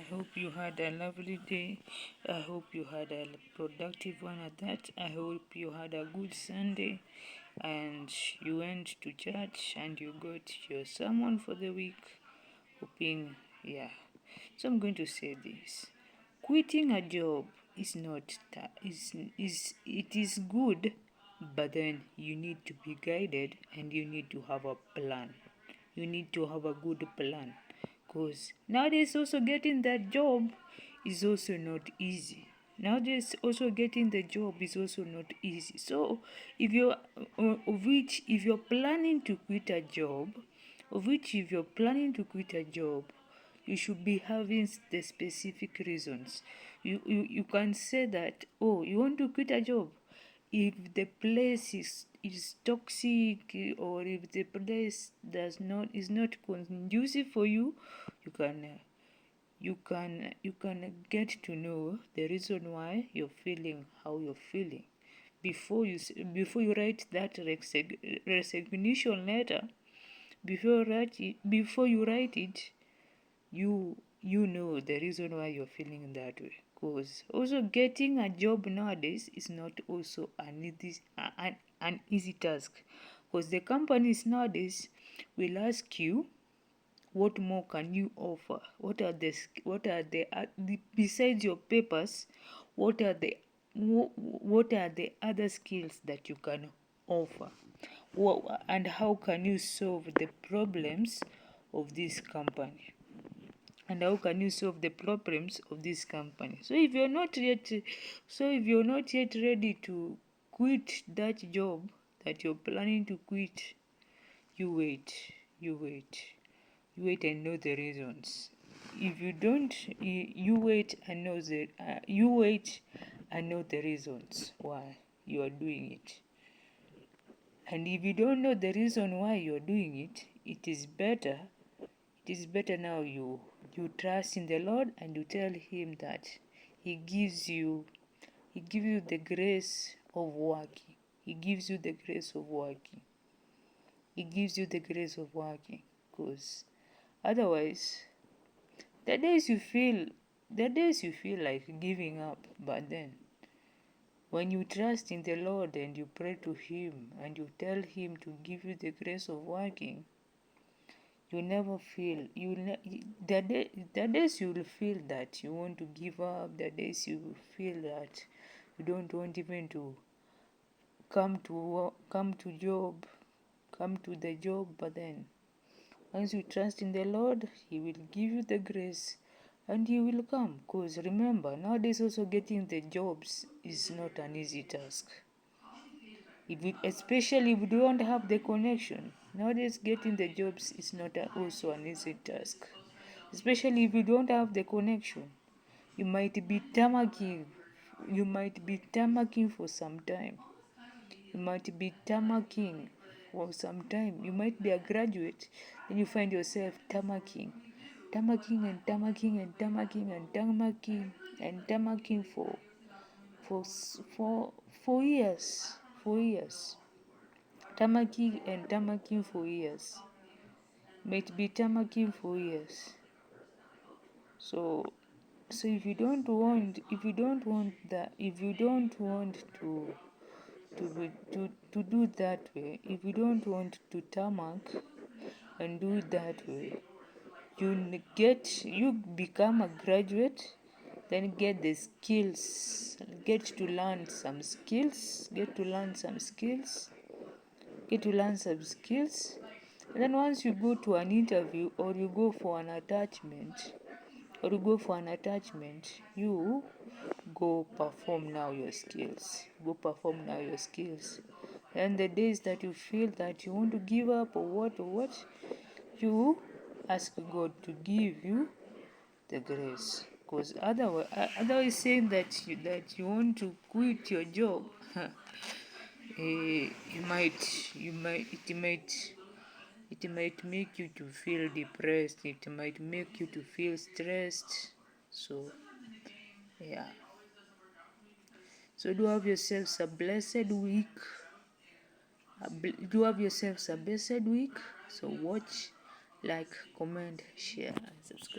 hope you had a lovely day. I hope you had a productive one at that. I hope you had a good Sunday and you went to church and you got your sermon for the week. Hoping, yeah. So I'm going to say this. Quitting a job is not it is good, but then you need to be guided and you need to have a plan. You need to have a good plan, because nowadays also getting that job is also not easy. Nowadays also getting the job is also not easy. So if you're planning to quit a job, if you're planning to quit a job, you should be having the specific reasons. You can say that, oh, you want to quit a job. If the place is toxic, or if the place is not conducive for you, you can get to know the reason why you're feeling how you're feeling before you write that resignation letter. Before you write it, you know the reason why you're feeling that way. Because also getting a job nowadays is not also an easy task, because the companies nowadays will ask you, what more can you offer? What are the besides your papers, what are the other skills that you can offer? And how can you solve the problems of this company? And how can you solve the problems of this company? So if you're not yet ready to quit that job that you're planning to quit, you wait. You wait and know the reasons. If you don't, you wait and know the reasons why you are doing it. And if you don't know the reason why you're doing it, it is better now you trust in the Lord and you tell him that he gives you the grace of working. He gives you the grace of working. Because otherwise, the days you feel like giving up, but then when you trust in the Lord and you pray to him and you tell him to give you the grace of working, you never feel the days you will feel that you want to give up, the days you will feel that you don't want even to come to the job, but then once you trust in the Lord, he will give you the grace and you will come. Because remember, nowadays also getting the jobs is not an easy task. Especially if you don't have the connection. Nowadays getting the jobs is not also an easy task. Especially if you don't have the connection. You might be tamarking for some time. You might be a graduate, then you find yourself tamarking for years. Tamarking for years. Might be tamarking for years. So if you don't want to do that way, if you don't want to tarmac and do it that way, you become a graduate, then get the skills, get to learn some skills, and then once you go to an interview or you go for an attachment, you go perform now your skills. And the days that you feel that you want to give up or what, you ask God to give you the grace. Because otherwise saying that you want to quit your job, it might make you to feel depressed. It might make you to feel stressed. So, yeah. So do have yourselves a blessed week. So watch, like, comment, share, and subscribe.